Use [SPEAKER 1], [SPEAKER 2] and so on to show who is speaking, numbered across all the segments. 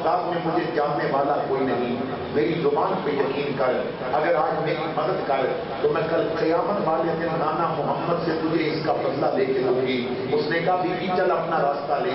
[SPEAKER 1] Baghdad میں مجھے جاننے والا کوئی نہیں، میری زبان پہ یقین کر، اگر آج میری مدد کر تو میں کل قیامت والے دن نانا محمد سے تجھے اس کا بدلہ لے کے دوں گی۔ اس نے کہا بیوی چل اپنا راستہ لے،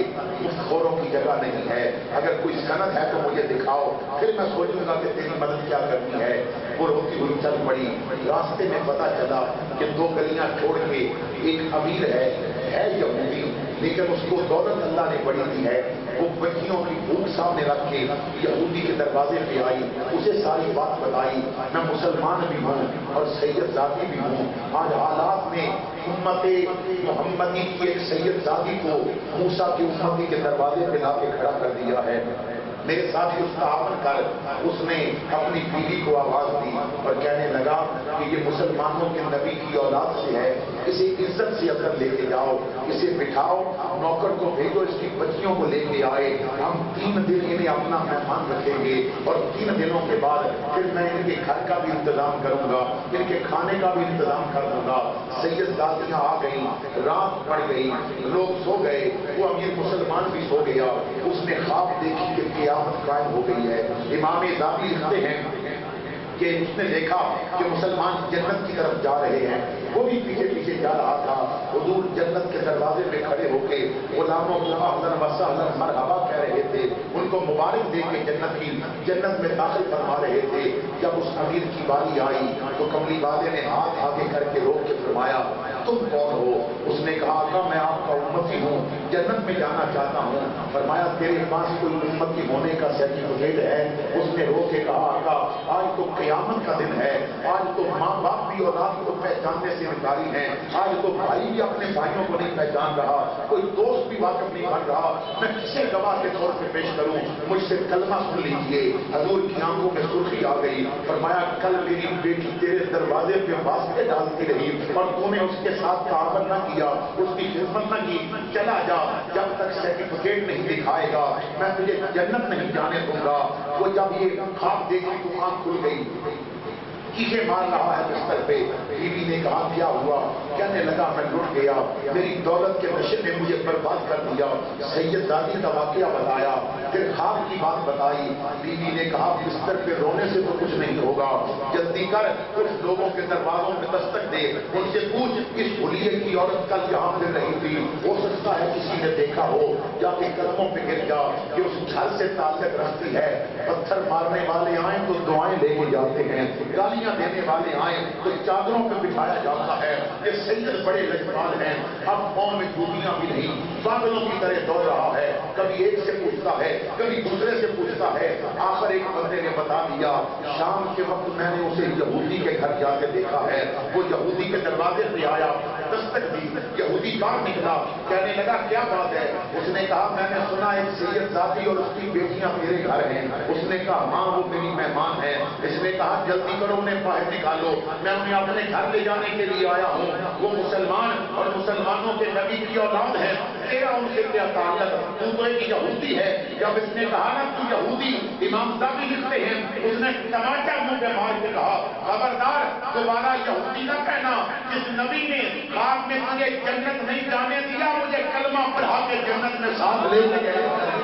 [SPEAKER 1] خوروں کی جگہ نہیں ہے، اگر کوئی سند ہے تو مجھے دکھاؤ، پھر میں سوچوں گا کہ تیری مدد کیا کرنی ہے۔ وہ روتی ہوئی چل پڑی، راستے میں پتا چلا کہ 2 گلیاں چھوڑ کے ایک امیر ہے یہودی، لیکن اس کو دولت اللہ نے بڑی دی ہے۔ وہ بچیوں کی بھوک سامنے رکھ کے یہودی کے دروازے پہ آئی، اسے ساری بات بتائی، میں مسلمان بھی ہوں اور سید زادی بھی ہوں، آج حالات نے امت محمدی کی ایک سید زادی کو موسیٰ کی امتی کے دروازے پہ لا کے کھڑا کر دیا ہے، میرے ساتھ اس کا عمل کر۔ اس نے اپنی بیوی کو آواز دی اور کہنے لگا کہ یہ مسلمانوں کے نبی کی اولاد سے ہے، اسے عزت سے اندر لے کے جاؤ، اسے بٹھاؤ، نوکر کو بھیجو اس کی بچیوں کو لے کے آئے، ہم 3 دن انہیں اپنا مہمان رکھیں گے اور 3 دنوں کے بعد پھر میں ان کے گھر کا بھی انتظام کروں گا، ان کے کھانے کا بھی انتظام کر دوں گا۔ سید زادیاں آ گئیں، رات پڑ گئی، لوگ سو گئے، وہ امیر مسلمان بھی سو گیا، اس نے خواب دیکھی کہ قیامت قائم ہو گئی ہے۔ امام زادی لکھتے ہیں کہ اس نے دیکھا کہ مسلمان جنت کی طرف جا رہے ہیں، وہ بھی پیچھے پیچھے جا رہا تھا، حضور جنت کے دروازے پہ کھڑے ہو کے غلاموں کو اہلاً و سہلاً مرحبا کہہ رہے تھے، ان کو مبارک دے کے جنت میں داخل فرما رہے تھے۔ جب اس امیر کی باری آئی تو کملی والے نے ہاتھ آگے کر کے روک کے فرمایا تم کون ہو؟ اس نے کہا آقا میں آپ کا امتی ہوں، جنت میں جانا چاہتا ہوں۔ فرمایا تیرے پاس کوئی امتی ہونے کا سرٹیفکیٹ ہے؟ اس نے رو کے کہا آقا آج تو قیامت کا دن ہے، آج تو ماں باپ بھی اولاد کو پہچاننے سے انکاری ہیں، آج تو بھائی بھی اپنے بھائیوں کو نہیں پہچان رہا، کوئی دوست بھی واقف نہیں بن رہا، میں کسے گواہ کے طور پہ پیش کروں؟ مجھ سے کلمہ سن لیجیے۔ حضور کی آنکھوں میں سرخی آ گئی، فرمایا کل میری بیٹی تیرے دروازے پہ واسطے ڈالتی رہی اور تو نے اس کے ساتھ تعاون نہ کیا، اس کی خدمت نہ کی، چلا جا، جب تک سرٹیفکیٹ نہیں دکھائے گا میں تجھے جنت نہیں جانے دوں گا۔ وہ جب یہ خواب دیکھی تو آنکھ کھل گئی، چیخے مار رہا ہے بستر پہ۔ بیوی نے کہا کیا ہوا؟ کہنے لگا میں لٹ گیا، میری دولت کے نشے نے مجھے برباد کر دیا۔ سید زادی کا واقعہ بتایا، پھر خواب کی بات بتائی۔ بیوی نے کہا بستر پہ رونے سے تو کچھ نہیں ہوگا، جلدی کر کچھ لوگوں کے دروازوں میں دستک دے، ان سے پوچھ اس بھولیے کی عورت کل جہاں پھر رہی تھی، ہو سکتا ہے کسی نے دیکھا ہو، جا کے قدموں پہ گر جا، کہ اس گھر سے تعلق رکھتی ہے۔ پتھر مارنے والے آئیں تو دعائیں لے کے جاتے ہیں، گالیاں دینے والے آئیں تو چادروں پہ بٹھایا جاتا ہے۔ یہ سید بڑے لجپال ہیں، اب قوم میں ڈوبیاں بھی نہیں، پاگلوں کی طرح دوڑ رہا ہے، کبھی ایک سے پوچھتا ہے کبھی دوسرے سے پوچھتا ہے۔ آخر ایک بندے نے بتا دیا شام کے وقت میں نے اسے یہودی کے گھر جا کے دیکھا ہے، وہ یہودی کے دروازے پہ آیا، دستک دی، یہودی باہر نکلا، کہنے لگا کیا بات ہے؟ اس نے کہا میں نے سنا ایک سید زادی اور اس کی بیٹیاں میرے گھر ہیں۔ اس نے کہا ہاں وہ میری مہمان ہے۔ اس نے کہا جلدی کرو انہیں باہر نکالو، میں انہیں اپنے گھر لے جانے کے لیے آیا ہوں، وہ مسلمان اور مسلمانوں کے نبی کی اولاد ہے، تیرا ان سے کیا تعلق؟ تو ایک یہودی ہے۔ جب اس نے کہا نا تو یہودی، امام صاحب لکھتے ہیں اس نے ٹماٹر منہ پہ مار کے کہا خبردار دوبارہ یہودی نہ کہنا، جس نبی نے خواب میں تجھے جنت نہیں جانے دیا مجھے کلمہ پڑھا کے جنت میں ساتھ لے کے گئے۔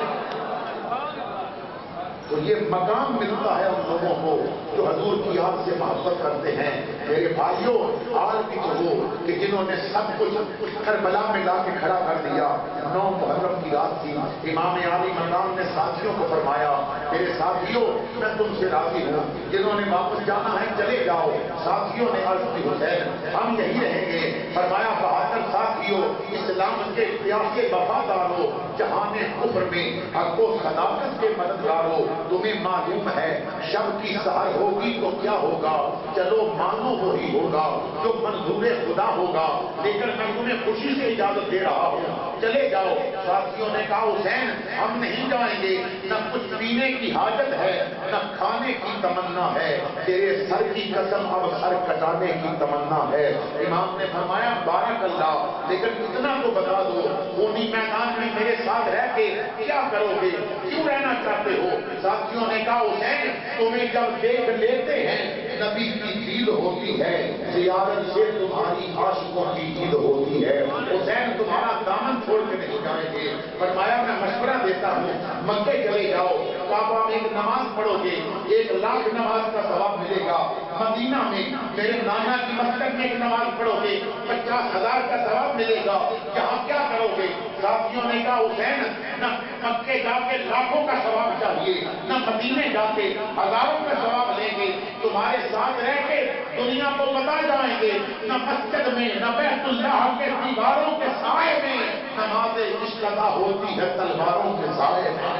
[SPEAKER 1] تو یہ مقام ملتا ہے ان لوگوں کو جو حضور کی یاد سے محبت کرتے ہیں۔ میرے بھائیوں آج بھی تو ہو کہ جنہوں نے سب کچھ کربلا میں لا کے کھڑا کر دیا۔ 9 محرم کی رات تھی، امام عالی مقام نے ساتھیوں کو فرمایا میرے ساتھیوں میں تم سے راضی ہوں، جنہوں نے واپس جانا ہے چلے جاؤ۔ ساتھیوں نے عرض کی حسین ہم یہی رہیں گے۔ فرمایا بہادر ساتھیوں اسلام کے پیاسے وفادار ہو، جہان کفر میں حق و صداقت کے مددگار ہو، تمہیں معلوم ہے شب کی سحر ہوگی تو کیا ہوگا، چلو مانو وہی ہوگا جو منظور خدا ہوگا، لیکن میں تمہیں خوشی سے اجازت دے رہا ہوں چلے جاؤ۔ ساتھیوں نے کہا حسین ہم نہیں جائیں گے، نہ کچھ پینے کی حاجت ہے نہ کھانے کی تمنا ہے، تیرے سر کی قسم اب سر کٹانے کی تمنا ہے۔ امام نے فرمایا بارک اللہ، لیکن اتنا تو بتا دو خونی میدان میں میرے ساتھ رہ کے کیا کرو گے، کیوں رہنا چاہتے ہو؟ ساتھیوں نے کہا حسین تمہیں جب دیکھ لیتے ہیں نبی کی دید ہوتی ہے، زیارت سے تمہاری عاشقوں کی دید ہوتی ہے۔ حسین تمہارا دامن چھوڑ کے نہیں جائیں گے، فرمایا میں مشورہ دیتا ہوں مکے چلے جاؤ، کعبہ میں ایک نماز پڑھو گے 1,00,000 نماز کا ثواب ملے گا، مدینہ میں میرے نانا کی مسجد میں ایک نماز پڑھو گے 50,000 کا ثواب ملے گا، یہاں کیا کرو گے؟ ساتھیوں نے کہا حسین نہ مکے جا کے لاکھوں کا ثواب چاہیے، نہ مدینے جا کے ہزاروں کا ثواب لیں گے، تمہارے ساتھ رہ کے دنیا کو بتا جائیں گے نہ مسجد میں نہ بیت اللہ کے دیواروں کے سائے میں نماز عشق ادا ہوتی ہے تلواروں کے سائے میں۔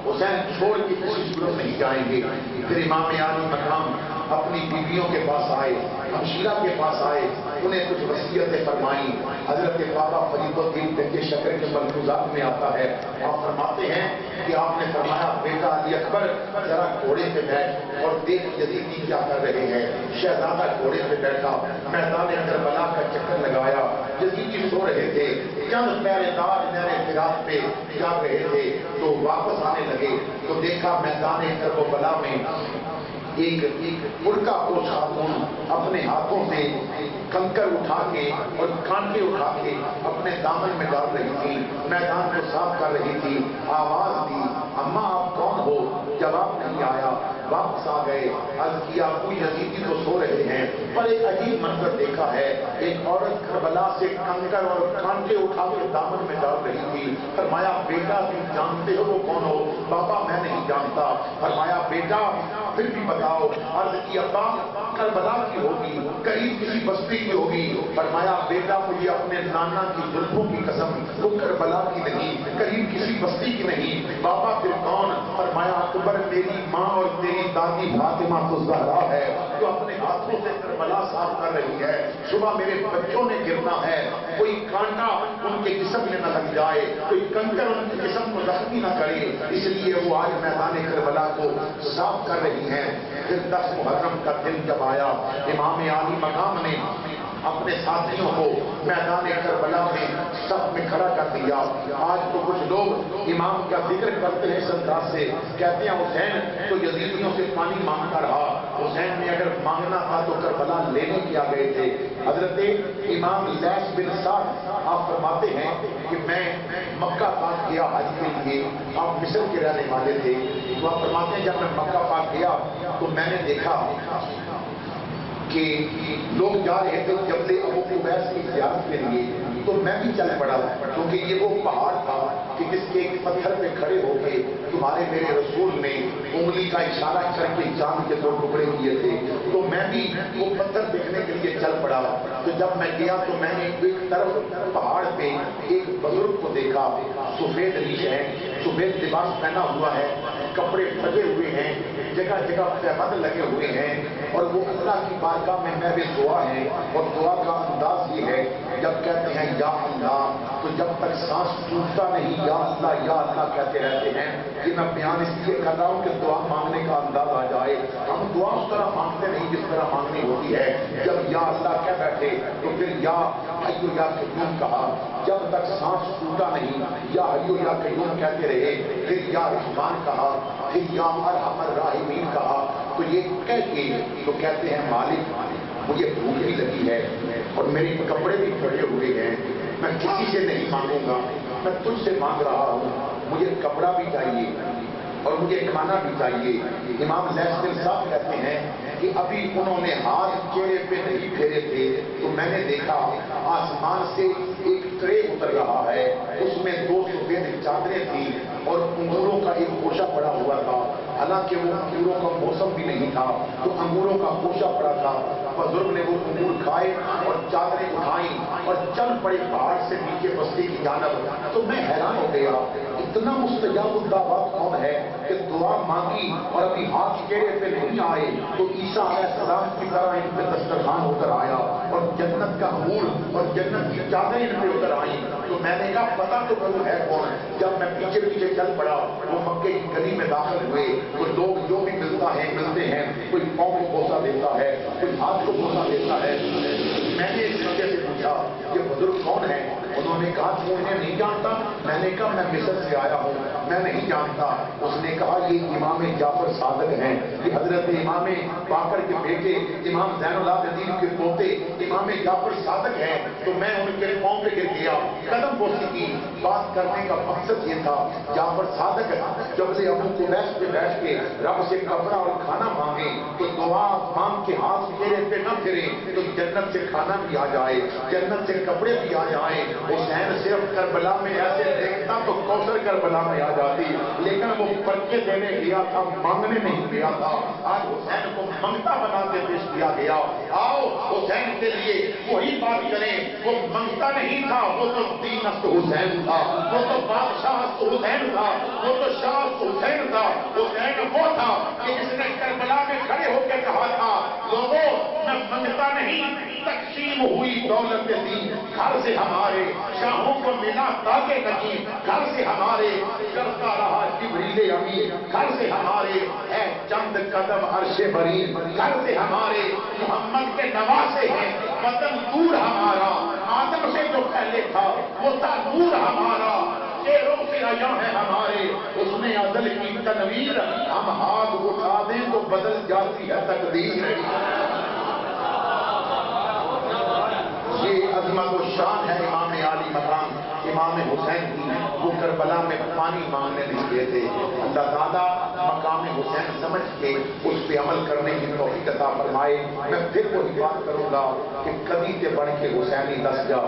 [SPEAKER 1] حسین چھوڑ کے کسی صورت نہیں جائیں گے۔ پھر امام عالی مقام اپنی بیویوں کے پاس آئے، ہمشیرہ کے پاس آئے، انہیں کچھ وصیتیں فرمائیں۔ حضرت بابا فرید الدین گنج شکر کے ملفوظات میں آتا ہے، آپ فرماتے ہیں کہ آپ نے فرمایا بیٹا علی اکبر ذرا گھوڑے پہ بیٹھ اور دیکھ یزیدی کیا کر رہے ہیں۔ شہزادہ گھوڑے پہ بیٹھا، میدان کربلا کا چکر لگایا، یزیدی سو رہے تھے، چند پہرے دار میرے فراق پہ جا رہے تھے تو واپس آنے لگے تو دیکھا میدان کربلا میں ایک برقع پوش خاتون اپنے ہاتھوں سے کنکر اٹھا کے اور کانٹے اٹھا کے اپنے دامن میں ڈال رہی تھی، میدان کو صاف کر رہی تھی، آواز دی اماں آپ کون ہو؟ جواب نہیں آیا، واپس آ گئے، عرض کیا ابو یزیدی تو سو رہے ہیں، پر ایک عجیب منظر دیکھا ہے، ایک عورت کربلا سے کنکر اور کانٹے اٹھا کے دامن میں ڈال رہی تھی۔ فرمایا بیٹا تم جانتے ہو وہ کون ہو؟ بابا میں نہیں جانتا۔ فرمایا بیٹا پھر بھی بتاؤ۔ عرض کی ابا کربلا کی ہوگی، قریب کسی بستی کی ہوگی۔ فرمایا بیٹا مجھے اپنے نانا کی زلفوں کی قسم وہ کربلا کی نہیں، قریب کسی بستی کی نہیں۔ بابا پھر کون؟ فرمایا اکبر میری ماں اور تیری دادی فاطمہ الزہرا ہے جو اپنے ہاتھوں سے کربلا صاف کر رہی ہے، صبح میرے بچوں نے گرنا ہے، کوئی کانٹا ان کے جسم میں نہ لگ جائے، کوئی کنکر ان کے جسم کو زخمی نہ کرے، اس لیے وہ آج میدان کربلا کو صاف کر رہی ہیں۔ پھر 10 محرم کا دن جب آیا، امام عالی مقام نے اپنے ساتھیوں کو میدان کربلا میں صف میں کھڑا کر دیا۔ آج تو کچھ لوگ امام کا ذکر کرتے ہیں اس انداز سے، کہتے ہیں حسین تو یزیدیوں سے پانی مانگتا رہا، حسین نے اگر مانگنا تھا تو کربلا لینے کیا گئے تھے۔ حضرت امام لیث بن سعد آپ فرماتے ہیں کہ میں مکہ پاک گیا حج کے لیے، آپ مصر کے رہنے والے تھے، تو آپ فرماتے ہیں جب میں مکہ پاک گیا تو میں نے دیکھا کہ لوگ جا رہے تھے جبل ابو قبیس کی زیارت کے لیے، تو میں بھی چل پڑا کیونکہ یہ وہ پہاڑ تھا کہ جس کے ایک پتھر پہ کھڑے ہو کے تمہارے میرے رسول نے انگلی کا اشارہ کر کے چاند کے 2 ٹکڑے کیے تھے، تو میں بھی وہ پتھر دیکھنے کے لیے چل پڑا۔ تو جب میں گیا تو میں نے ایک طرف پہاڑ پہ ایک بزرگ کو دیکھا، سفید ریش ہے، سفید لباس پہنا ہوا ہے، کپڑے پھٹے ہوئے ہیں، جگہ جگہ تہمت لگے ہوئے ہیں، اور وہ اللہ کی بارگاہ میں محو دعا ہے، اور دعا کا انداز یہ ہے جب کہتے ہیں یا اللہ تو جب تک سانس ٹوٹتا نہیں یا اللہ کہتے رہتے ہیں۔ یہ میں بیان اس لیے کر رہا ہوں کہ دعا مانگنے کا انداز آ جائے۔ ہم دعا اس طرح مانگتے نہیں جس طرح مانگنی ہوتی ہے۔ جب یا اللہ کہہ بیٹھے تو پھر یا حی یا قیوم کہا، جب تک سانس ٹوٹا نہیں یا حی یا قیوم کہتے رہے، پھر یا رحمان کہا، پھر یا ارحم الراحمین کہا، تو یہ کہہ کے تو کہتے ہیں مالک مجھے بھوک بھی لگی ہے اور میرے کپڑے بھی پھٹے ہوئے ہیں، میں کسی سے نہیں مانگوں گا، میں تجھ سے مانگ رہا ہوں، مجھے کپڑا بھی چاہیے اور مجھے کھانا بھی چاہیے۔ امام لیث بن سعد کہتے ہیں کہ ابھی انہوں نے ہاتھ چہرے پہ نہیں پھیرے تھے تو میں نے دیکھا آسمان سے ایک ٹرے اتر رہا ہے، اس میں 2 سفید چادریں تھیں اور انگوروں کا ایک گوشہ پڑا ہوا تھا، حالانکہ وہ انگوروں کا موسم بھی نہیں تھا تو انگوروں کا گوشہ پڑا تھا۔ بزرگ نے وہ انگور کھائے اور چادریں اٹھائیں اور چل پڑے پہاڑ سے نیچے بستی کی جانب۔ تو میں حیران ہو گیا اتنا مستجاب الدعوات کون ہے کہ دعا مانگی اور ابھی ہاتھ چہرے پہ نہیں آئے تو عیسیٰ علیہ السلام کی طرح ان پہ دسترخوان ہو کر آیا اور جنت کا انگور اور جنت کی چادریں ان پہ اتر آئیں۔ تو میں نے کہا پتا تو وہ ہے کون۔ جب میں پیچھے پیچھے چل پڑا وہ مکے کی گلی میں داخل ہوئے تو لوگ جو بھی ملتا ہے ملتے ہیں، کوئی پاؤں کو بوسہ دیتا ہے، کوئی ہاتھ کو بوسہ دیتا ہے۔ میں نے اس وجہ سے پوچھا یہ بزرگ کون ہے؟ انہوں نے کہا تو انہیں نہیں جانتا؟ میں نے کہا میں مصر سے آیا ہوں میں نہیں جانتا. اس نے کہا یہ امام جعفر صادق ہیں, یہ حضرت امام باقر کے بیٹے امام زین العابدین کے پوتے امام جعفر صادق ہیں. تو میں ان کے پاؤں پہ گر گیا, قدم بوسی کی. بات کرنے کا مقصد یہ تھا جعفر صادق جب سے ابو قبیس پہ بیٹھ کے رب سے کپڑا اور کھانا مانگے تو دعا مانگ کے ہاتھ چہرے پہ نہ پھرے تو جنت سے کھانا بھی آ جائے, جنت سے کپڑے بھی آ جائیں. حسین صرف کربلا میں ایسے دیکھتا تو کوثر کربلا میں آ جاتی, لیکن وہ پرچے دینے گیا تھا, مانگنے نہیں گیا تھا. آج حسین کو منگتا بنا کے پیش کیا گیا. آؤ حسین کے لیے وہی بات کریں, وہ منگتا نہیں تھا, وہ تو دینست حسین تھا, وہ تو بادشاہ حسین تھا, وہ تو شاہ حسین تھا. حسین وہ تھا کہ جس نے کربلا میں کھڑے ہو کے کہا تھا لوگوں میں منگتا نہیں, تقسیم ہوئی دولت دی گھر سے ہمارے, شاہوں کو ملا تاکہ نہیں گھر سے ہمارے, کرتا رہا جبریل امین گھر سے ہمارے, ہے چند قدم عرش برین گھر سے ہمارے, محمد کے نواسے ہیں وطن دور ہمارا, آدم سے جو پہلے تھا وہ تھا نور ہمارا, چہروں سے عیاں ہے ہمارے اس نے عدل کی تنویر, ہم ہاتھ اٹھا دیں تو بدل جاتی ہے تقدیر. یہ عظمت و شان ہے امام عالی مقام امام حسین کی. وہ کربلا میں پانی مانگنے نہیں گئے تھے. اللہ تعالیٰ مقام حسین سمجھ کے اس پہ عمل کرنے کی توفیق عطا فرمائے. میں پھر وہی بات کروں گا کہ کبھی تے بڑھ کے حسینی دس جا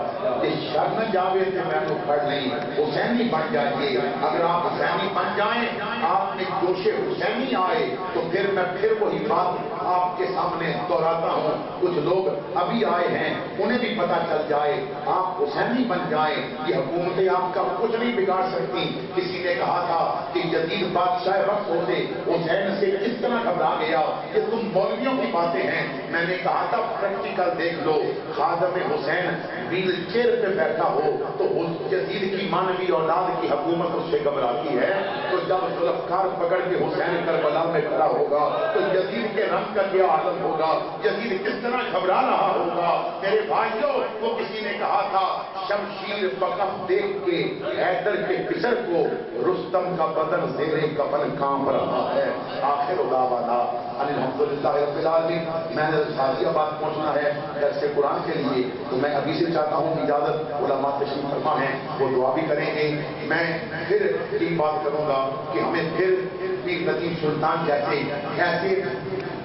[SPEAKER 1] کہ شر نہ جاوے تھے میں تو پڑھ نہیں, حسینی بن جائیے. اگر آپ حسینی بن جائیں, آپ میں جوش حسینی آئے تو پھر میں پھر وہی بات آپ کے سامنے دہراتا ہوں. کچھ لوگ ابھی آئے ہیں انہیں بھی پتا چل جائے, آپ حسینی بن جائیں. یہ حکومتیں آپ کا کچھ نہیں بگاڑ سکتی. کسی نے کہا تھا کہ جدید بادشاہ وقت ہوتے حسین سے کس طرح گھبرا گیا, کہ تم مولویوں کی باتیں ہیں. میں نے کہا تھا پریکٹیکل دیکھ لو, خادم حسین ویل چیئر پہ بیٹھا ہو تو یزید کی مانوی اولاد کی حکومت اس سے گھبراتی ہے. تو جب ذوالفقار پکڑ کے حسین کربلا میں کھڑا ہوگا تو یزید کے رنگ کا کیا عالم ہوگا, یزید کس طرح گھبرا رہا ہوگا. میرے بھائیوں, وہ کسی نے کہا تھا شمشیر بکف دیکھ کے حیدر کے پسر کو رستم کا بدن زیر کفن کانپ رہا ہے. آخر دعوانا الحمدللہ رب العالمین. میں نے غازی آباد پہنچنا ہے درس قرآن کے لیے, تو میں ابھی سے چاہتا ہوں اجازت, علماء تشریف فرما ہیں وہ دعا بھی کریں گے. میں پھر یہ بات کروں گا کہ ہمیں پھر پیر لطیف سلطان جیسے ایسے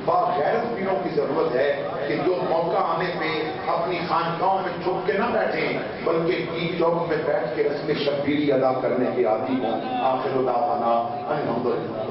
[SPEAKER 1] باغیرت پیروں کی ضرورت ہے کہ جو موقع آنے پہ اپنی خانقاہوں میں چھپ کے نہ بیٹھیں بلکہ ٹی چوک میں بیٹھ کے رسم شبیری ادا کرنے کے عادی ہوں. آخر دعوانا الحمدللہ.